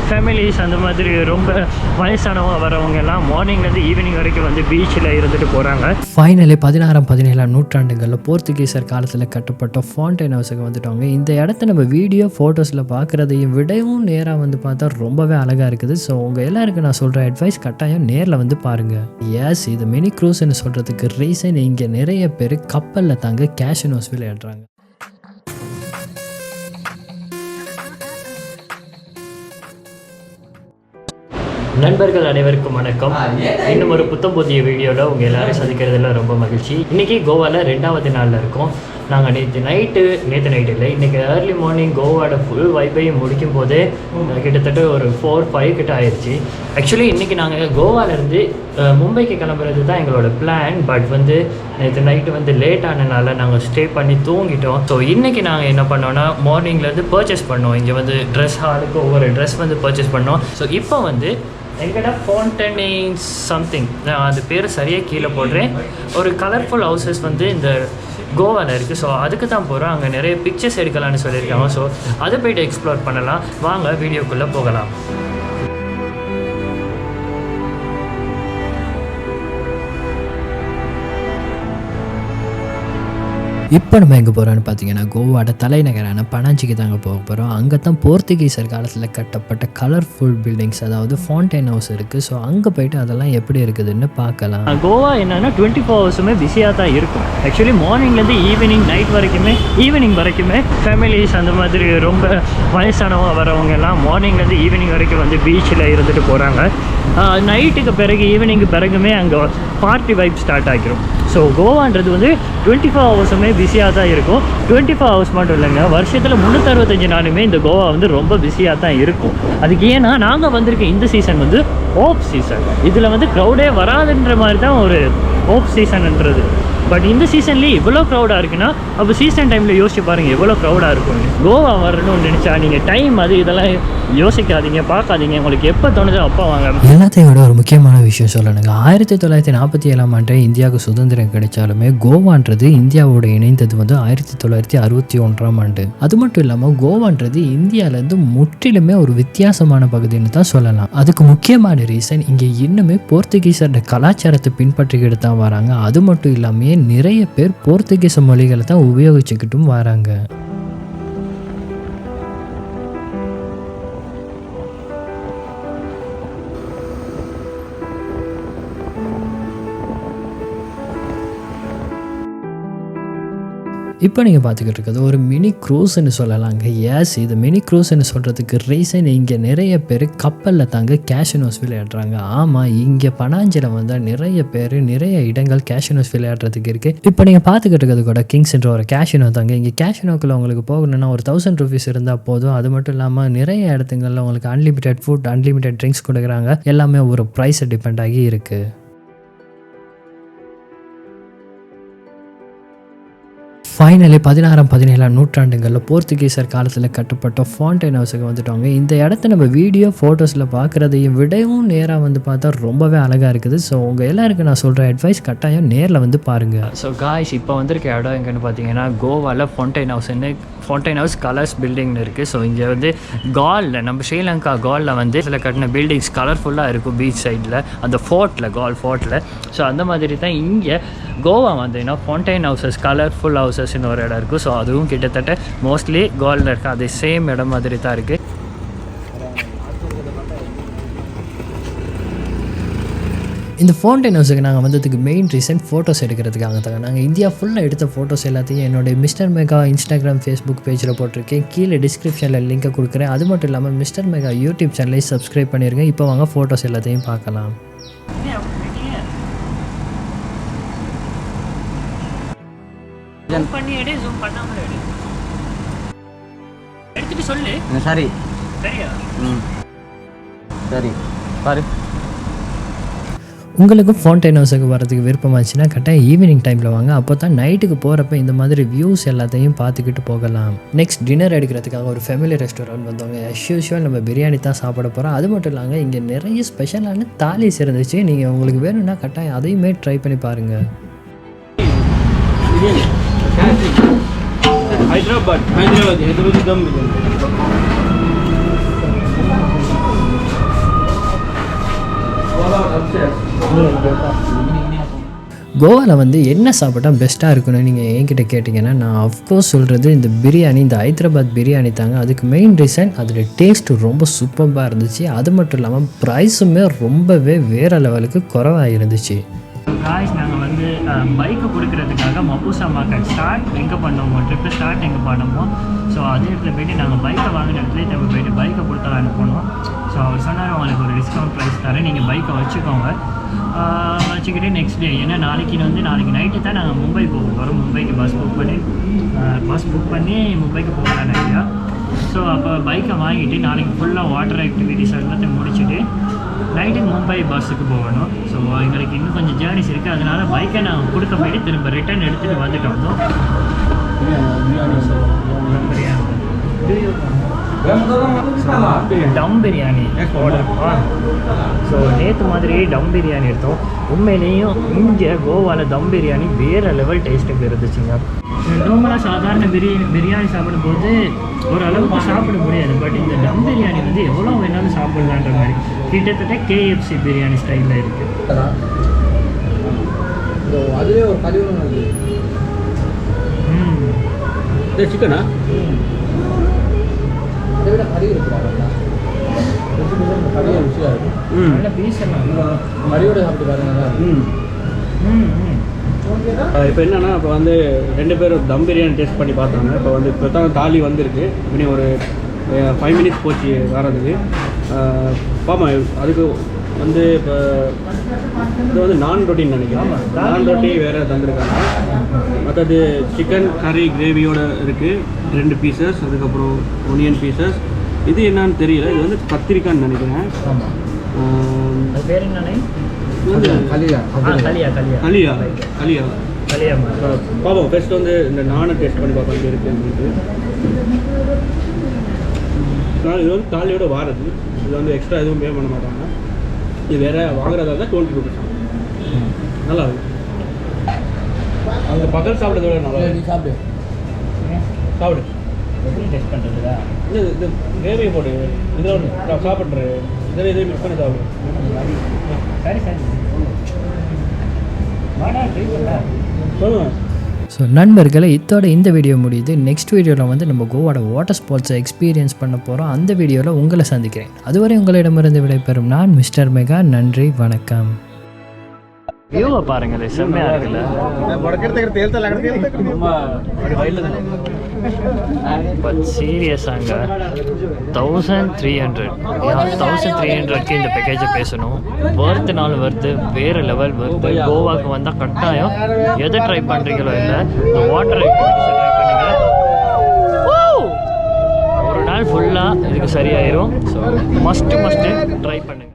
Families அந்த மாதிரி ரொம்ப வயசானவங்க வரவங்க எல்லாம் மார்னிங்லேருந்து ஈவினிங் வரைக்கும் வந்து பீச்சில் இருந்துட்டு போகிறாங்க. ஃபைனலி 16ஆம் 17ஆம் நூற்றாண்டுகளில் போர்த்துகீசர் காலத்தில் கட்டப்பட்ட ஃபாண்டைன் ஹவுஸுக்கு வந்துட்டோங்க. இந்த இடத்த நம்ம வீடியோ ஃபோட்டோஸில் பார்க்குறதையும் விடவும் நேராக வந்து பார்த்தா ரொம்பவே அழகாக இருக்குது. ஸோ உங்கள் எல்லாருக்கும் நான் சொல்கிற அட்வைஸ் கட்டாயம் நேரில் வந்து பாருங்கள். எஸ், இது மினி க்ரூஸ்ன்னு சொல்கிறதுக்கு ரீசன் இங்கே நிறைய பேர் கப்பலில் தாங்க கேஷினோஸ் விளையாடுறாங்க. நண்பர்கள் அனைவருக்கும் வணக்கம். இன்னும் ஒரு புத்தம் புதிய வீடியோவில் உங்கள் எல்லோரும் சந்திக்கிறதுல ரொம்ப மகிழ்ச்சி. இன்றைக்கி கோவாவில் 2வது நாளில் இருக்கோம். நாங்கள் நேற்று நைட்டு இல்லை, இன்றைக்கி ஏர்லி மார்னிங் கோவாவோட ஃபுல் வைப்பையும் முடிக்கும் போதே கிட்டத்தட்ட ஒரு 4-5 கிட்ட ஆயிடுச்சு. ஆக்சுவலி இன்றைக்கி நாங்கள் கோவாலேருந்து மும்பைக்கு கிளம்புறது தான் எங்களோட பிளான். பட் வந்து நேற்று நைட்டு வந்து லேட் ஆனதுனால நாங்கள் ஸ்டே பண்ணி தூங்கிட்டோம். ஸோ இன்றைக்கி நாங்கள் என்ன பண்ணோன்னா மார்னிங்லேருந்து பர்ச்சேஸ் பண்ணோம். இங்கே வந்து ட்ரெஸ் ஹாலுக்கு ஒவ்வொரு ட்ரெஸ் வந்து பர்ச்சேஸ் பண்ணோம். ஸோ இப்போ வந்து எங்கடா ஃபோன்டெயின்ஸ் சம்திங், நான் அது பேர் சரியாக கீழே போடுறேன். ஒரு கலர்ஃபுல் ஹவுசஸ் வந்து இந்த கோவாவில் இருக்குது. ஸோ அதுக்கு தான் போகிறோம். அங்கே நிறைய பிக்சர்ஸ் எடுக்கலான்னு சொல்லியிருக்காங்க. ஸோ அதை போய்ட்டு எக்ஸ்ப்ளோர் பண்ணலாம். வாங்க வீடியோக்குள்ளே போகலாம். இப்போ நம்ம எங்கே போகிறோன்னு பார்த்தீங்கன்னா கோவாவோட தலைநகரான பனாஜிக்கு தாங்க போக போகிறோம். அங்கே தான் போர்த்துகீசர் காலத்தில் கட்டப்பட்ட கலர்ஃபுல் பில்டிங்ஸ், அதாவது ஃபவுண்டைன் ஹவுஸ் இருக்குது. ஸோ அங்கே போய்ட்டு அதெல்லாம் எப்படி இருக்குதுன்னு பார்க்கலாம். கோவா என்னென்னா 24 ஹவர்ஸுமே பிஸியாக தான் இருக்கும். ஆக்சுவலி மார்னிங்லேருந்து ஈவினிங் வரைக்குமே ஃபேமிலிஸ் அந்த மாதிரி ரொம்ப வயசானவங்க வரவங்க எல்லாம் மார்னிங்லேருந்து ஈவினிங் வரைக்கும் வந்து பீச்சில் இருந்துட்டு போகிறாங்க. நைட்டுக்கு பிறகு ஈவினிங்கு பிறகுமே அங்கே பார்ட்டி வைப் ஸ்டார்ட் ஆகிரும். ஸோ கோவான்றது வந்து 24 ஹவர்ஸுமே பிஸியாக தான் இருக்கும். 24 ஹவர்ஸ் மட்டும் இல்லைங்க, வருஷத்தில் 365 நாளுமே இந்த கோவா வந்து ரொம்ப பிஸியாக தான் இருக்கும். அதுக்கு ஏன்னா நாங்கள் வந்திருக்க இந்த சீசன் வந்து ஓப் சீசன். இதில் வந்து க்ரௌடே வராதுன்ற மாதிரி தான் ஒரு ஓப் சீசன்ன்றது. பட் இந்த சீசன்லேயே இவ்வளோ க்ரௌடாக இருக்குன்னா அப்போ சீசன் டைமில் யோசிச்சு பாருங்கள் எவ்வளோ க்ரௌடாக இருக்கும். கோவா வரணும்னு நினச்சா நீங்கள் டைம் அது இதெல்லாம் யோசிக்காதீங்க, பார்க்காதீங்க. உங்களுக்கு எப்போ தோணுதோ அப்போ வாங்க. எல்லாத்தையும் விட ஒரு முக்கியமான விஷயம் சொல்லணுங்க. 1947ஆம் ஆண்டு இந்தியாவுக்கு சுதந்திரம் கிடைச்சாலுமே கோவான்றது இந்தியாவோட இணைந்தது வந்து 1961ஆம் ஆண்டு. அது மட்டும் இல்லாமல் கோவான்றது இந்தியாவிலேருந்து முற்றிலுமே ஒரு வித்தியாசமான பகுதின்னு தான் சொல்லலாம். அதுக்கு முக்கியமான ரீசன் இங்கே இன்னுமே போர்த்துகீசோட கலாச்சாரத்தை பின்பற்றிக்கிட்டு தான் வராங்க. அது மட்டும் இல்லாமல் நிறைய பேர் போர்த்துகீச மொழிகளை தான் உபயோகிச்சுக்கிட்டும் வராங்க. இப்போ நீங்கள் பார்த்துக்கிட்டு இருக்கிறது ஒரு மினி க்ரூஸ்ன்னு சொல்லலாங்க. எஸ், இது மினி க்ரூஸ்ன்னு சொல்கிறதுக்கு ரீசன் இங்கே நிறைய பேர் கப்பலில் தாங்க கேஷினோஸ் விளையாடுறாங்க. ஆமாம், இங்கே பனாஞ்சியில் வந்தால் நிறைய இடங்கள் கேஷினோஸ் விளையாடுறதுக்கு இருக்குது. இப்போ நீங்கள் பார்த்துக்கிட்டு இருக்கிறது கூட கிங்ஸ்ன்ற ஒரு கேஷினோ தாங்க. இங்கே கேஷினோக்குள்ள உங்களுக்கு போகணுன்னா ஒரு 1000 rupees இருந்தால் போதும். அது மட்டும் இல்லாமல் நிறைய இடத்துங்களில் உங்களுக்கு அன்லிமிட்டெட் ஃபுட், அன்லிமிட்டெட் ட்ரிங்க்ஸ் கொடுக்குறாங்க. எல்லாமே ஒரு ப்ரைஸை டிபெண்ட் ஆகி இருக்குது. ஃபைனலி 16ஆம் 17ஆம் நூற்றாண்டுகளில் போர்த்துகீசர் காலத்தில் கட்டப்பட்ட ஃபாண்டைன் ஹவுஸுக்கு வந்துட்டோங்க. இந்த இடத்த நம்ம வீடியோ ஃபோட்டோஸில் பார்க்குறதையும் விடவும் நேராக வந்து பார்த்தா ரொம்பவே அழகாக இருக்குது. ஸோ உங்கள் எல்லாருக்கும் நான் சொல்கிற அட்வைஸ் கட்டாயம் நேரில் வந்து பாருங்கள். ஸோ காய்ஸ், இப்போ வந்திருக்க இடம் எங்கன்னு பார்த்தீங்கன்னா கோவாவில் ஃபவுண்டைன் ஹவுஸ் கலர்ஸ் பில்டிங்னு இருக்குது. ஸோ இங்கே வந்து காலில் நம்ம ஸ்ரீலங்கா காலில் வந்து இதில் கட்டின பில்டிங்ஸ் கலர்ஃபுல்லாக இருக்கும் பீச் சைடில், அந்த கால் ஃபோர்ட்டில். ஸோ அந்த மாதிரி தான் இங்கே கோவா வந்தீங்கன்னா ஃபவுண்டைன் ஹவுசஸ், கலர்ஃபுல் ஹவுசஸ்ன்னு ஒரு இடம் இருக்குது. ஸோ அதுவும் கிட்டத்தட்ட மோஸ்ட்லி கோவாலில் இருக்குது. அதே சேம் இடம் மாதிரி தான் இருக்குது. இந்த ஃபவுண்டைன் ஹவுஸுக்கு நாங்கள் வந்ததுக்கு மெயின் ரீசன் ஃபோட்டோஸ் எடுக்கிறதுக்காக தாங்க. நாங்கள் இந்தியா ஃபுல்லாக எடுத்த ஃபோட்டோஸ் எல்லாத்தையும் என்னுடைய மிஸ்டர் மெகா இன்ஸ்டாகிராம், ஃபேஸ்புக் பேஜில் போட்டிருக்கேன். கீழே டிஸ்கிரிப்ஷனில் லிங்கை கொடுக்குறேன். அது மட்டும் இல்லாமல் மிஸ்டர் மெகா யூடியூப் சேனலையும் சப்ஸ்கிரைப் பண்ணிடுங்க. இப்போ வாங்க ஃபோட்டோஸ் எல்லாத்தையும் பார்க்கலாம். சரி பாரு. உங்களுக்கும் ஃபவுண்டைன் ஹவுஸுக்கு வரதுக்கு விருப்பமாச்சுன்னா கரெக்டாக ஈவினிங் டைமில் வாங்க. அப்போ தான் நைட்டுக்கு போகிறப்ப இந்த மாதிரி வியூஸ் எல்லாத்தையும் பார்த்துக்கிட்டு போகலாம். நெக்ஸ்ட் டின்னர் எடுக்கிறதுக்காக ஒரு ஃபேமிலி ரெஸ்டாரண்ட் வந்தவங்க. அஸ் யூஷுவல் நம்ம பிரியாணி தான் சாப்பிட போகிறோம். அது மட்டும் இல்லாமல் இங்கே நிறைய ஸ்பெஷலான தாலிஸ் இருந்துச்சு. நீங்கள் உங்களுக்கு வேணும்னா கரெக்டாக அதையுமே ட்ரை பண்ணி பாருங்கள். ஹைதராபாத் தம் பிரியாணி. கோவாவில் வந்து என்ன சாப்பிட்டா பெஸ்ட்டாக இருக்குன்னு நீங்கள் என்கிட்ட கேட்டிங்கன்னா நான் அஃப்கோர்ஸ் சொல்கிறது இந்த பிரியாணி, இந்த ஹைதராபாத் பிரியாணி தாங்க. அதுக்கு மெயின் ரீசன் அதில் டேஸ்ட்டு ரொம்ப சூப்பராக இருந்துச்சு. அது மட்டும் இல்லாமல் ப்ரைஸுமே ரொம்பவே வேறு லெவலுக்கு குறைவாக இருந்துச்சு. காய்ஸ் நாங்கள் வந்து பைக்கை கொடுக்கறதுக்காக மபூசா மார்க்கெட் ஸ்டார்ட் எங்கே பண்ணோமோ, ட்ரிப்பு ஸ்டார்ட் எங்கே பண்ணோமோ, ஸோ அதே இடத்துல போய்ட்டு நாங்கள் பைக்கை வாங்கின இடத்துல நம்ம போய்ட்டு பைக்கை கொடுத்தலான்னு போனோம். ஸோ அவர் சொன்னார் அவங்களுக்கு ஒரு டிஸ்கவுண்ட் ப்ரைஸ் தரேன், நீங்கள் பைக்கை வச்சுக்கோங்க. வச்சுக்கிட்டு நெக்ஸ்ட் டே, ஏன்னா நாளைக்கு நைட்டு தான் நாங்கள் மும்பை போக போகிறோம். மும்பைக்கு பஸ் புக் பண்ணி மும்பைக்கு போகலான்னு ஐடியா. ஸோ அப்போ பைக்கை வாங்கிட்டு நாளைக்கு ஃபுல்லாக வாட்டர் ஆக்டிவிட்டிஸ் எல்லாத்தையும் முடிச்சுட்டு நைட்டுக்கு மும்பை பஸ்ஸுக்கு போகணும். ஸோ எங்களுக்கு இன்னும் கொஞ்சம் ஜேர்னிஸ் இருக்குது. அதனால் பைக்கை நாங்கள் கொடுக்க போயிட்டு திரும்ப ரிட்டர்ன் எடுத்துகிட்டு வந்துட்டு வந்தோம். டம் பிரியாணி ஆர்டர். ஸோ நேற்று மாதிரி டம் பிரியாணி எடுத்தோம். உண்மையிலேயும் இங்கே கோவாவில் தம் பிரியாணி வேறு லெவல் டேஸ்ட்டுக்கு இருந்துச்சுங்க. நார்மலாக சாதாரண பிரியாணி சாப்பிடும்போது ஓரளவுக்கு சாப்பிட முடியாது. பட் இந்த டம் பிரியாணி வந்து எவ்வளோ வேணாலும் சாப்பிடலான்ற மாதிரி கிட்டத்தட்ட KFC பிரியாணி ஸ்டைலில் இருக்குது. அதுவே ஒரு கழிவு சிக்கனா அதை விட கறி இருக்கிறாங்க. கறியை ருசியாக இருக்கும். நல்ல பீஸ் எல்லாம் கறியோட சாப்பிட்டு பாருங்க. இப்போ என்னென்னா இப்போ வந்து 2 பேரும் தம் பிரியாணி டேஸ்ட் பண்ணி பார்த்தாங்க. இப்போ தான் தாலி வந்திருக்கு. இன்னும் ஒரு 5 மினிட்ஸ் போச்சு வரதுக்கு. பாமா அதுக்கு வந்து இப்போ இது வந்து நான் ரொட்டின்னு நினைக்கிறேன். நான் ரொட்டி வேறு தந்துருக்காங்க. மற்றது சிக்கன் கறி கிரேவியோடு இருக்குது 2 பீசஸ். அதுக்கப்புறம் ஒனியன் பீசஸ். இது என்னன்னு தெரியல. இது வந்து கத்திரிக்கான்னு நினைக்கிறேன். பேர் என்னன்னு பாப்போம். ஃபர்ஸ்ட் வந்து இந்த நானை டேஸ்ட் பண்ணி பார்ப்போம் இங்கே இருக்குது அப்படின்ட்டு. இது வந்து தாலியோட வாரது. இது வந்து எக்ஸ்ட்ரா எதுவும் பே பண்ண மாட்டாங்க. இது வேறு வாங்குறதா இருந்தால் 20 ரூபீஸ். நல்லா இருக்கும். அந்த பகல் சாப்பிட்றத விட நல்லா நீ சாப்பிடு எப்படி டேஸ்ட் பண்ணுறதுல இது கிரேவியை போட்டு இதில் ஒன்று நான் சாப்பிட்றேன். இதில் மிக்ஸ் பண்ணி சாப்பிடுவேன். சரி சொல்லுவேன். ஸோ நண்பர்களை இதோட இந்த வீடியோ முடியுது. நெக்ஸ்ட் வீடியோவில் வந்து நம்ம கோவாவோட வாட்டர் ஸ்போர்ட்ஸை எக்ஸ்பீரியன்ஸ் பண்ண போகிறோம். அந்த வீடியோவில் உங்களை சந்திக்கிறேன். அதுவரை உங்களிடமிருந்து விடைபெறும் நான் மிஸ்டர் மெகா. நன்றி, வணக்கம். வியூவை பாருங்களேன், செம்மையாக இருக்குல்ல. பட் சீரியஸாங்க 1300க்கு இந்த பேக்கேஜை பேசணும். வர்த்துனாலும் வருது, வேறு லெவல் வருது. கோவாவுக்கு வந்தால் கட்டாயம் எதை ட்ரை பண்ணுறீங்களோ இல்லை, இந்த வாட்டர் ஆக்டிவிட்டிஸை ட்ரை பண்ணுங்கள். ஒரு நாள் ஃபுல்லாக இதுக்கு சரியாயிரும். ஸோ மஸ்ட்டு ட்ரை பண்ணுங்கள்.